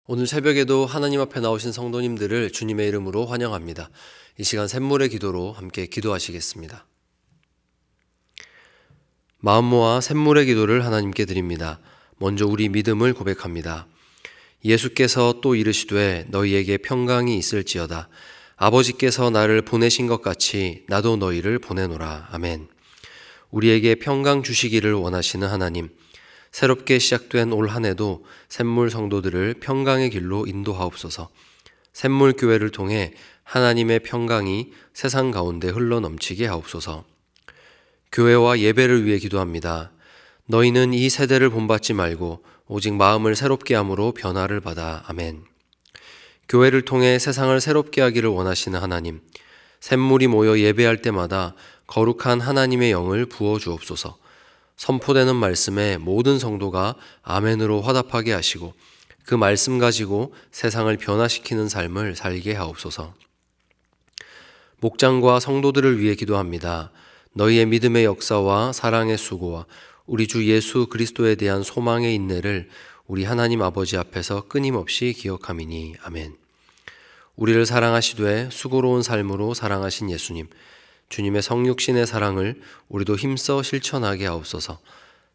오늘 새벽에도 하나님 앞에 나오신 성도님들을 주님의 이름으로 환영합니다. 이 시간 샘물의 기도로 함께 기도하시겠습니다. 마음 모아 샘물의 기도를 하나님께 드립니다. 먼저 우리 믿음을 고백합니다. 예수께서 또 이르시되 너희에게 평강이 있을지어다. 아버지께서 나를 보내신 것 같이 나도 너희를 보내노라. 아멘. 우리에게 평강 주시기를 원하시는 하나님, 새롭게 시작된 올 한 해도 샘물 성도들을 평강의 길로 인도하옵소서. 샘물 교회를 통해 하나님의 평강이 세상 가운데 흘러 넘치게 하옵소서. 교회와 예배를 위해 기도합니다. 너희는 이 세대를 본받지 말고 오직 마음을 새롭게 함으로 변화를 받아. 아멘. 교회를 통해 세상을 새롭게 하기를 원하시는 하나님, 샘물이 모여 예배할 때마다 거룩한 하나님의 영을 부어 주옵소서. 선포되는 말씀에 모든 성도가 아멘으로 화답하게 하시고 그 말씀 가지고 세상을 변화시키는 삶을 살게 하옵소서. 목장과 성도들을 위해 기도합니다. 너희의 믿음의 역사와 사랑의 수고와 우리 주 예수 그리스도에 대한 소망의 인내를 우리 하나님 아버지 앞에서 끊임없이 기억함이니. 아멘. 우리를 사랑하시되 수고로운 삶으로 사랑하신 예수님, 주님의 성육신의 사랑을 우리도 힘써 실천하게 하옵소서.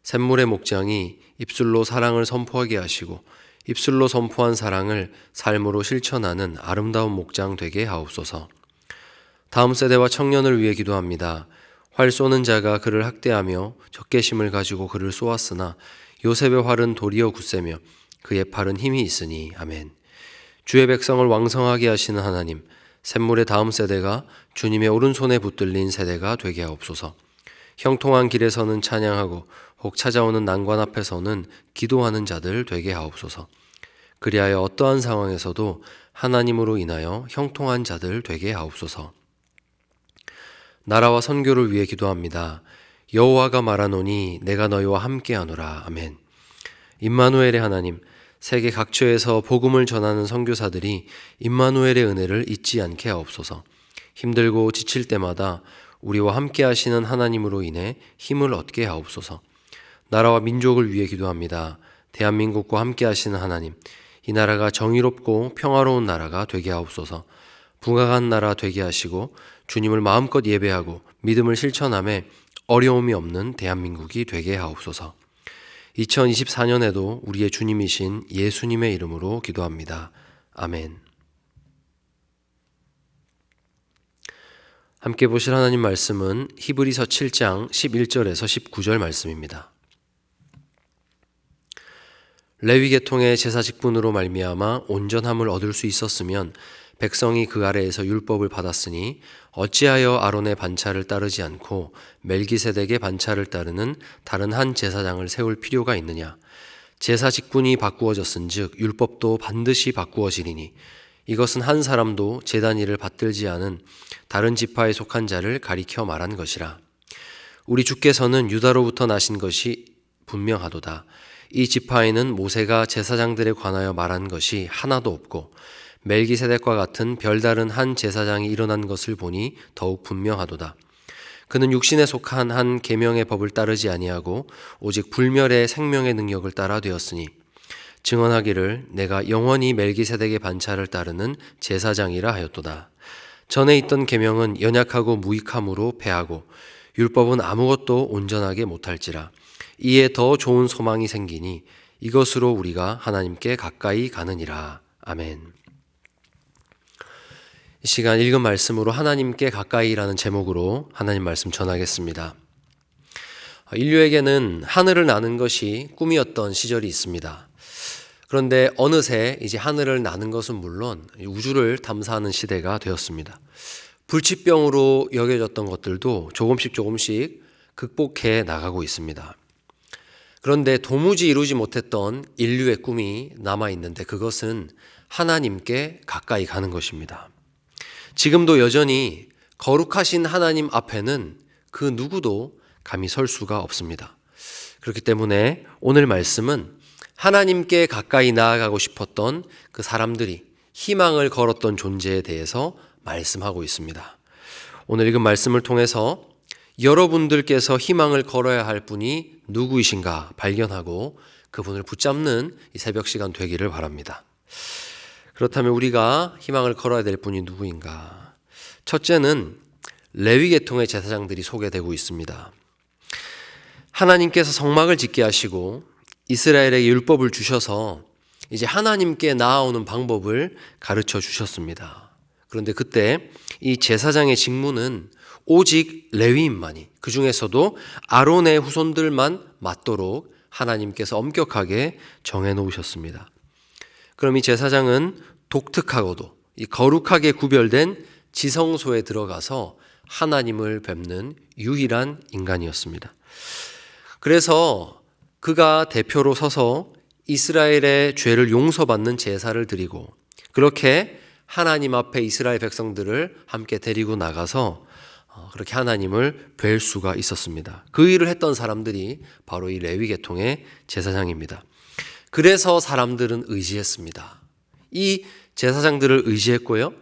샘물의 목장이 입술로 사랑을 선포하게 하시고 입술로 선포한 사랑을 삶으로 실천하는 아름다운 목장 되게 하옵소서. 다음 세대와 청년을 위해 기도합니다. 활 쏘는 자가 그를 학대하며 적개심을 가지고 그를 쏘았으나 요셉의 활은 도리어 굳세며 그의 팔은 힘이 있으니. 아멘. 주의 백성을 왕성하게 하시는 하나님, 샘물의 다음 세대가 주님의 오른손에 붙들린 세대가 되게 하옵소서. 형통한 길에서는 찬양하고 혹 찾아오는 난관 앞에서는 기도하는 자들 되게 하옵소서. 그리하여 어떠한 상황에서도 하나님으로 인하여 형통한 자들 되게 하옵소서. 나라와 선교를 위해 기도합니다. 여호와가 말하노니 내가 너희와 함께하노라. 아멘. 임마누엘의 하나님, 세계 각처에서 복음을 전하는 선교사들이 임마누엘의 은혜를 잊지 않게 하옵소서. 힘들고 지칠 때마다 우리와 함께 하시는 하나님으로 인해 힘을 얻게 하옵소서. 나라와 민족을 위해 기도합니다. 대한민국과 함께 하시는 하나님, 이 나라가 정의롭고 평화로운 나라가 되게 하옵소서. 부강한 나라 되게 하시고 주님을 마음껏 예배하고 믿음을 실천함에 어려움이 없는 대한민국이 되게 하옵소서. 2024년에도 우리의 주님이신 예수님의 이름으로 기도합니다. 아멘. 함께 보실 하나님 말씀은 히브리서 7장 11절에서 19절 말씀입니다. 레위 계통의 제사 직분으로 말미암아 온전함을 얻을 수 있었으면 백성이 그 아래에서 율법을 받았으니 어찌하여 아론의 반차를 따르지 않고 멜기세덱의 반차를 따르는 다른 한 제사장을 세울 필요가 있느냐. 제사 직분이 바꾸어졌은즉 율법도 반드시 바꾸어지리니 이것은 한 사람도 제단 일을 받들지 않은 다른 지파에 속한 자를 가리켜 말한 것이라. 우리 주께서는 유다로부터 나신 것이 분명하도다. 이 지파에는 모세가 제사장들에 관하여 말한 것이 하나도 없고 멜기세덱과 같은 별다른 한 제사장이 일어난 것을 보니 더욱 분명하도다. 그는 육신에 속한 한 계명의 법을 따르지 아니하고 오직 불멸의 생명의 능력을 따라 되었으니 증언하기를 내가 영원히 멜기세덱의 반차를 따르는 제사장이라 하였도다. 전에 있던 계명은 연약하고 무익함으로 패하고 율법은 아무것도 온전하게 못할지라. 이에 더 좋은 소망이 생기니 이것으로 우리가 하나님께 가까이 가느니라. 아멘. 이 시간 읽은 말씀으로 하나님께 가까이라는 제목으로 하나님 말씀 전하겠습니다. 인류에게는 하늘을 나는 것이 꿈이었던 시절이 있습니다. 그런데 어느새 이제 하늘을 나는 것은 물론 우주를 탐사하는 시대가 되었습니다. 불치병으로 여겨졌던 것들도 조금씩 극복해 나가고 있습니다. 그런데 도무지 이루지 못했던 인류의 꿈이 남아있는데 그것은 하나님께 가까이 가는 것입니다. 지금도 여전히 거룩하신 하나님 앞에는 그 누구도 감히 설 수가 없습니다. 그렇기 때문에 오늘 말씀은 하나님께 가까이 나아가고 싶었던 그 사람들이 희망을 걸었던 존재에 대해서 말씀하고 있습니다. 오늘 읽은 말씀을 통해서 여러분들께서 희망을 걸어야 할 분이 누구이신가 발견하고 그분을 붙잡는 이 새벽 시간 되기를 바랍니다. 그렇다면 우리가 희망을 걸어야 될 분이 누구인가? 첫째는 레위 계통의 제사장들이 소개되고 있습니다. 하나님께서 성막을 짓게 하시고 이스라엘에게 율법을 주셔서 이제 하나님께 나아오는 방법을 가르쳐 주셨습니다. 그런데 그때 이 제사장의 직무는 오직 레위인만이, 그 중에서도 아론의 후손들만 맡도록 하나님께서 엄격하게 정해 놓으셨습니다. 그럼 이 제사장은 독특하고도 이 거룩하게 구별된 지성소에 들어가서 하나님을 뵙는 유일한 인간이었습니다. 그래서 그가 대표로 서서 이스라엘의 죄를 용서받는 제사를 드리고, 그렇게 하나님 앞에 이스라엘 백성들을 함께 데리고 나가서 그렇게 하나님을 뵐 수가 있었습니다. 그 일을 했던 사람들이 바로 이 레위 계통의 제사장입니다. 그래서 사람들은 의지했습니다. 이 제사장들을 의지했고요,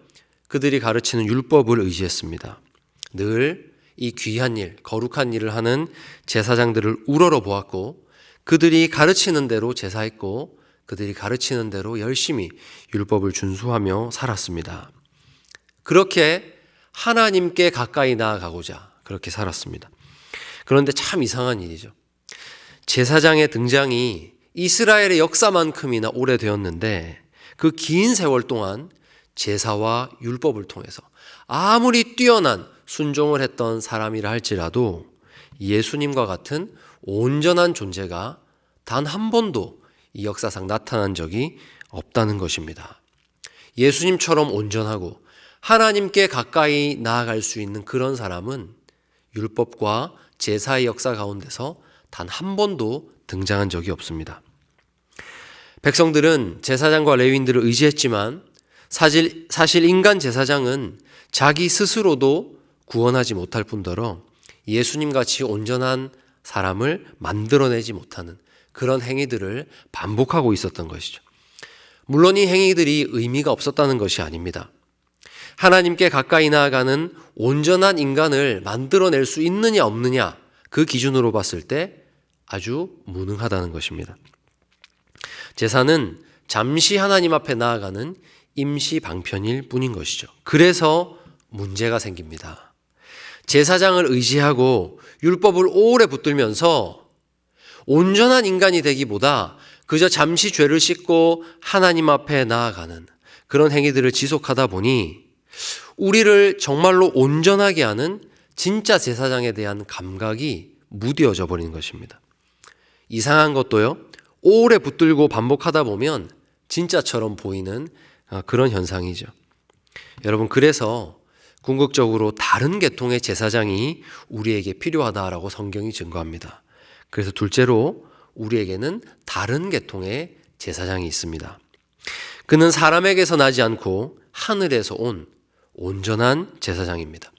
그들이 가르치는 율법을 의지했습니다. 늘 이 귀한 일, 거룩한 일을 하는 제사장들을 우러러 보았고, 그들이 가르치는 대로 제사했고, 그들이 가르치는 대로 열심히 율법을 준수하며 살았습니다. 그렇게 하나님께 가까이 나아가고자 그렇게 살았습니다. 그런데 참 이상한 일이죠. 제사장의 등장이 이스라엘의 역사만큼이나 오래되었는데 그 긴 세월 동안 제사와 율법을 통해서 아무리 뛰어난 순종을 했던 사람이라 할지라도 예수님과 같은 온전한 존재가 단 한 번도 이 역사상 나타난 적이 없다는 것입니다. 예수님처럼 온전하고 하나님께 가까이 나아갈 수 있는 그런 사람은 율법과 제사의 역사 가운데서 단 한 번도 등장한 적이 없습니다. 백성들은 제사장과 레위인들을 의지했지만 사실 인간 제사장은 자기 스스로도 구원하지 못할 뿐더러 예수님같이 온전한 사람을 만들어내지 못하는 그런 행위들을 반복하고 있었던 것이죠. 물론 이 행위들이 의미가 없었다는 것이 아닙니다. 하나님께 가까이 나아가는 온전한 인간을 만들어낼 수 있느냐 없느냐, 그 기준으로 봤을 때 아주 무능하다는 것입니다. 제사는 잠시 하나님 앞에 나아가는 임시 방편일 뿐인 것이죠. 그래서 문제가 생깁니다. 제사장을 의지하고 율법을 오래 붙들면서 온전한 인간이 되기보다 그저 잠시 죄를 씻고 하나님 앞에 나아가는 그런 행위들을 지속하다 보니 우리를 정말로 온전하게 하는 진짜 제사장에 대한 감각이 무뎌져 버리는 것입니다. 이상한 것도요, 오래 붙들고 반복하다 보면 진짜처럼 보이는 그런 현상이죠. 여러분, 그래서 궁극적으로 다른 계통의 제사장이 우리에게 필요하다라고 성경이 증거합니다. 그래서 둘째로 우리에게는 다른 계통의 제사장이 있습니다. 그는 사람에게서 나지 않고 하늘에서 온 온전한 제사장입니다.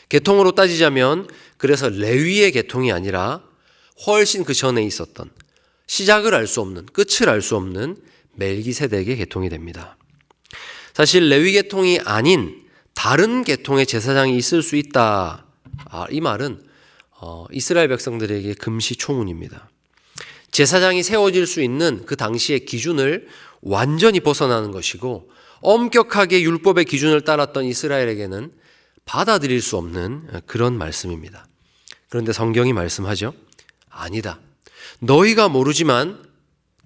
계통으로 따지자면 그래서 레위의 계통이 아니라 훨씬 그 전에 있었던, 시작을 알 수 없는, 끝을 알 수 없는 멜기세덱의 계통이 됩니다. 사실 레위 계통이 아닌 다른 계통의 제사장이 있을 수 있다, 이 말은 이스라엘 백성들에게 금시초문입니다. 제사장이 세워질 수 있는 그 당시의 기준을 완전히 벗어나는 것이고, 엄격하게 율법의 기준을 따랐던 이스라엘에게는 받아들일 수 없는 그런 말씀입니다. 그런데 성경이 말씀하죠. 아니다. 너희가 모르지만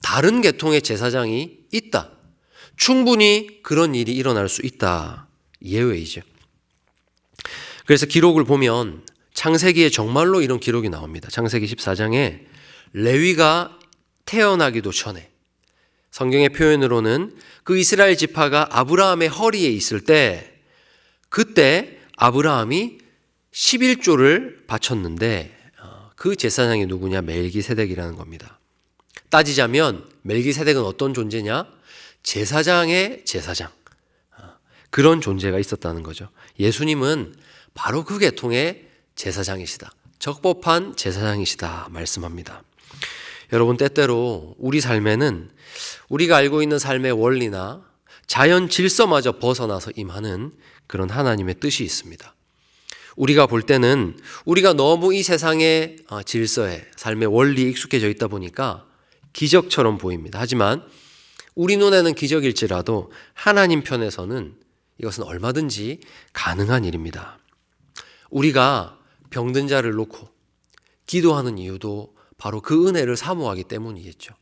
다른 계통의 제사장이 있다. 충분히 그런 일이 일어날 수 있다. 예외이죠. 그래서 기록을 보면 창세기에 정말로 이런 기록이 나옵니다. 창세기 14장에 레위가 태어나기도 전에, 성경의 표현으로는 그 이스라엘 지파가 아브라함의 허리에 있을 때, 그때 아브라함이 11조를 바쳤는데 그 제사장이 누구냐? 멜기세덱이라는 겁니다. 따지자면 멜기세덱은 어떤 존재냐? 제사장의 제사장, 그런 존재가 있었다는 거죠. 예수님은 바로 그 계통의 제사장이시다, 적법한 제사장이시다 말씀합니다. 여러분, 때때로 우리 삶에는 우리가 알고 있는 삶의 원리나 자연 질서마저 벗어나서 임하는 그런 하나님의 뜻이 있습니다. 우리가 볼 때는 우리가 너무 이 세상의 질서에, 삶의 원리에 익숙해져 있다 보니까 기적처럼 보입니다. 하지만 우리 눈에는 기적일지라도 하나님 편에서는 이것은 얼마든지 가능한 일입니다. 우리가 병든 자를 놓고 기도하는 이유도 바로 그 은혜를 사모하기 때문이겠죠.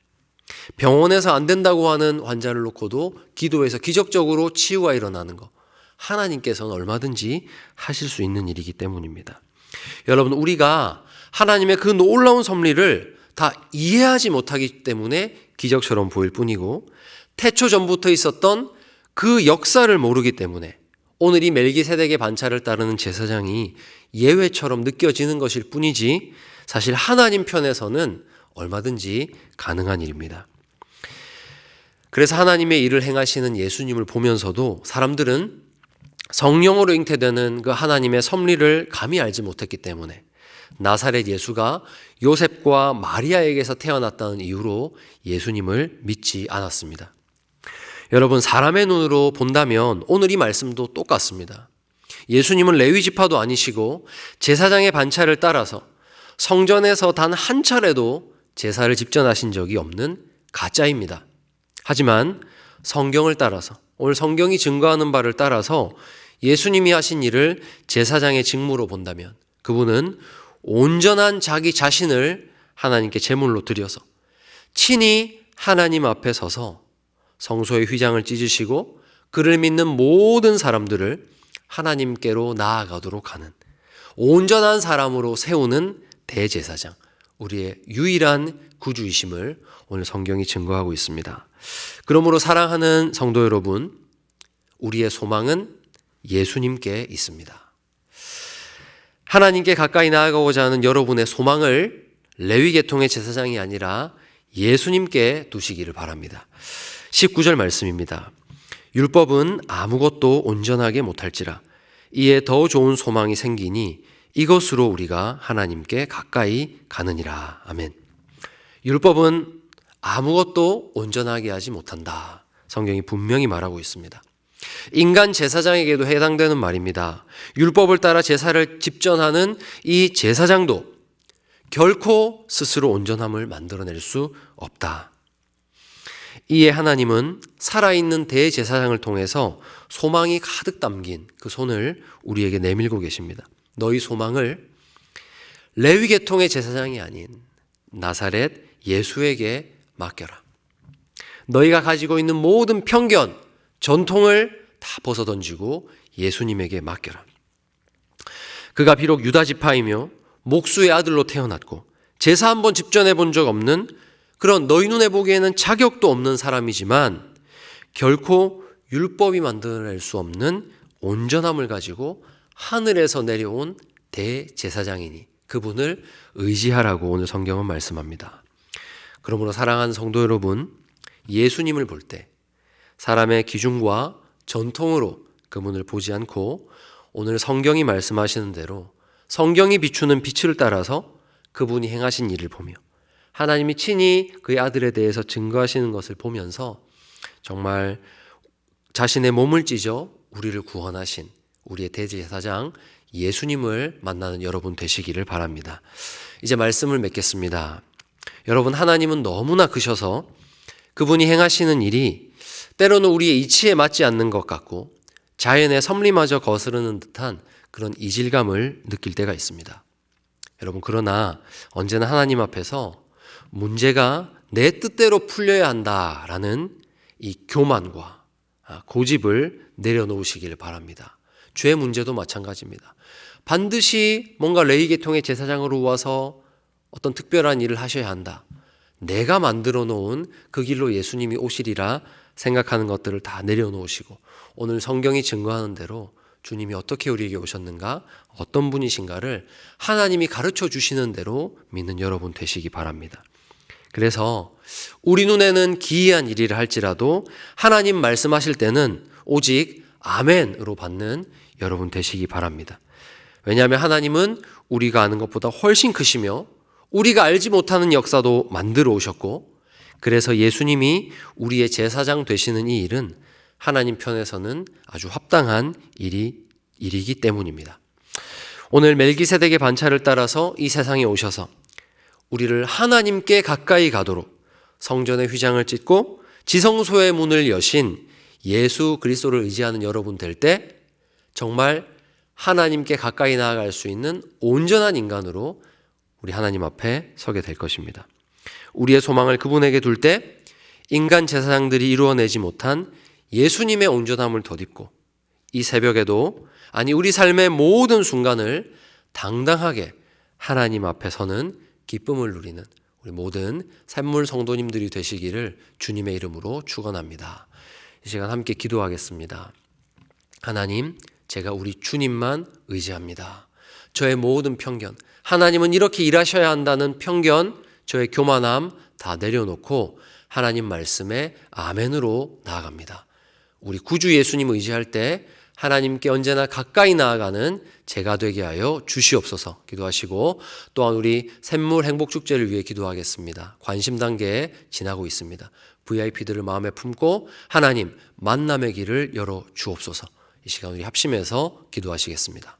병원에서 안 된다고 하는 환자를 놓고도 기도해서 기적적으로 치유가 일어나는 것, 하나님께서는 얼마든지 하실 수 있는 일이기 때문입니다. 여러분, 우리가 하나님의 그 놀라운 섭리를 다 이해하지 못하기 때문에 기적처럼 보일 뿐이고, 태초 전부터 있었던 그 역사를 모르기 때문에 오늘 이 멜기세덱의 반차를 따르는 제사장이 예외처럼 느껴지는 것일 뿐이지, 사실 하나님 편에서는 얼마든지 가능한 일입니다. 그래서 하나님의 일을 행하시는 예수님을 보면서도 사람들은 성령으로 잉태되는 그 하나님의 섭리를 감히 알지 못했기 때문에 나사렛 예수가 요셉과 마리아에게서 태어났다는 이유로 예수님을 믿지 않았습니다. 여러분, 사람의 눈으로 본다면 오늘 이 말씀도 똑같습니다. 예수님은 레위 지파도 아니시고 제사장의 반차를 따라서 성전에서 단 한 차례도 제사를 집전하신 적이 없는 가짜입니다. 하지만 성경을 따라서, 오늘 성경이 증거하는 바를 따라서 예수님이 하신 일을 제사장의 직무로 본다면 그분은 온전한 자기 자신을 하나님께 제물로 드려서 친히 하나님 앞에 서서 성소의 휘장을 찢으시고 그를 믿는 모든 사람들을 하나님께로 나아가도록 하는 온전한 사람으로 세우는 대제사장, 우리의 유일한 구주이심을 오늘 성경이 증거하고 있습니다. 그러므로 사랑하는 성도 여러분, 우리의 소망은 예수님께 있습니다. 하나님께 가까이 나아가고자 하는 여러분의 소망을 레위 계통의 제사장이 아니라 예수님께 두시기를 바랍니다. 19절 말씀입니다. 율법은 아무것도 온전하게 못할지라 이에 더 좋은 소망이 생기니 이것으로 우리가 하나님께 가까이 가느니라. 아멘. 율법은 아무것도 온전하게 하지 못한다. 성경이 분명히 말하고 있습니다. 인간 제사장에게도 해당되는 말입니다. 율법을 따라 제사를 집전하는 이 제사장도 결코 스스로 온전함을 만들어낼 수 없다. 이에 하나님은 살아있는 대제사장을 통해서 소망이 가득 담긴 그 손을 우리에게 내밀고 계십니다. 너희 소망을 레위 계통의 제사장이 아닌 나사렛 예수에게 맡겨라. 너희가 가지고 있는 모든 편견, 전통을 다 벗어던지고 예수님에게 맡겨라. 그가 비록 유다 지파이며 목수의 아들로 태어났고 제사 한번 집전해 본 적 없는 그런 너희 눈에 보기에는 자격도 없는 사람이지만 결코 율법이 만들어낼 수 없는 온전함을 가지고 하늘에서 내려온 대제사장이니 그분을 의지하라고 오늘 성경은 말씀합니다. 그러므로 사랑하는 성도 여러분, 예수님을 볼 때 사람의 기준과 전통으로 그분을 보지 않고 오늘 성경이 말씀하시는 대로 성경이 비추는 빛을 따라서 그분이 행하신 일을 보며 하나님이 친히 그의 아들에 대해서 증거하시는 것을 보면서 정말 자신의 몸을 찢어 우리를 구원하신 우리의 대제사장 예수님을 만나는 여러분 되시기를 바랍니다. 이제 말씀을 맺겠습니다. 여러분, 하나님은 너무나 크셔서 그분이 행하시는 일이 때로는 우리의 이치에 맞지 않는 것 같고 자연의 섭리마저 거스르는 듯한 그런 이질감을 느낄 때가 있습니다. 여러분, 그러나 언제나 하나님 앞에서 문제가 내 뜻대로 풀려야 한다라는 이 교만과 고집을 내려놓으시기를 바랍니다. 죄 문제도 마찬가지입니다. 반드시 뭔가 레위 계통의 제사장으로 와서 어떤 특별한 일을 하셔야 한다. 내가 만들어 놓은 그 길로 예수님이 오시리라 생각하는 것들을 다 내려놓으시고 오늘 성경이 증거하는 대로 주님이 어떻게 우리에게 오셨는가, 어떤 분이신가를 하나님이 가르쳐 주시는 대로 믿는 여러분 되시기 바랍니다. 그래서 우리 눈에는 기이한 일이라 할지라도 하나님 말씀하실 때는 오직 아멘으로 받는 여러분 되시기 바랍니다. 왜냐하면 하나님은 우리가 아는 것보다 훨씬 크시며 우리가 알지 못하는 역사도 만들어 오셨고 그래서 예수님이 우리의 제사장 되시는 이 일은 하나님 편에서는 아주 합당한 일이기 때문입니다. 오늘 멜기세덱의 반차를 따라서 이 세상에 오셔서 우리를 하나님께 가까이 가도록 성전의 휘장을 찢고 지성소의 문을 여신 예수 그리스도를 의지하는 여러분 될 때 정말 하나님께 가까이 나아갈 수 있는 온전한 인간으로 우리 하나님 앞에 서게 될 것입니다. 우리의 소망을 그분에게 둘 때 인간 제사장들이 이루어내지 못한 예수님의 온전함을 덧입고 이 새벽에도 아니 우리 삶의 모든 순간을 당당하게 하나님 앞에 서는 기쁨을 누리는 우리 모든 샘물 성도님들이 되시기를 주님의 이름으로 축원합니다. 이 시간 함께 기도하겠습니다. 하나님, 제가 우리 주님만 의지합니다. 저의 모든 편견, 하나님은 이렇게 일하셔야 한다는 편견, 저의 교만함 다 내려놓고 하나님 말씀에 아멘으로 나아갑니다. 우리 구주 예수님 의지할 때 하나님께 언제나 가까이 나아가는 제가 되게 하여 주시옵소서 기도하시고, 또한 우리 샘물 행복축제를 위해 기도하겠습니다. 관심 단계에 지나고 있습니다. VIP들을 마음에 품고 하나님 만남의 길을 열어 주옵소서. 이 시간 우리 합심해서 기도하시겠습니다.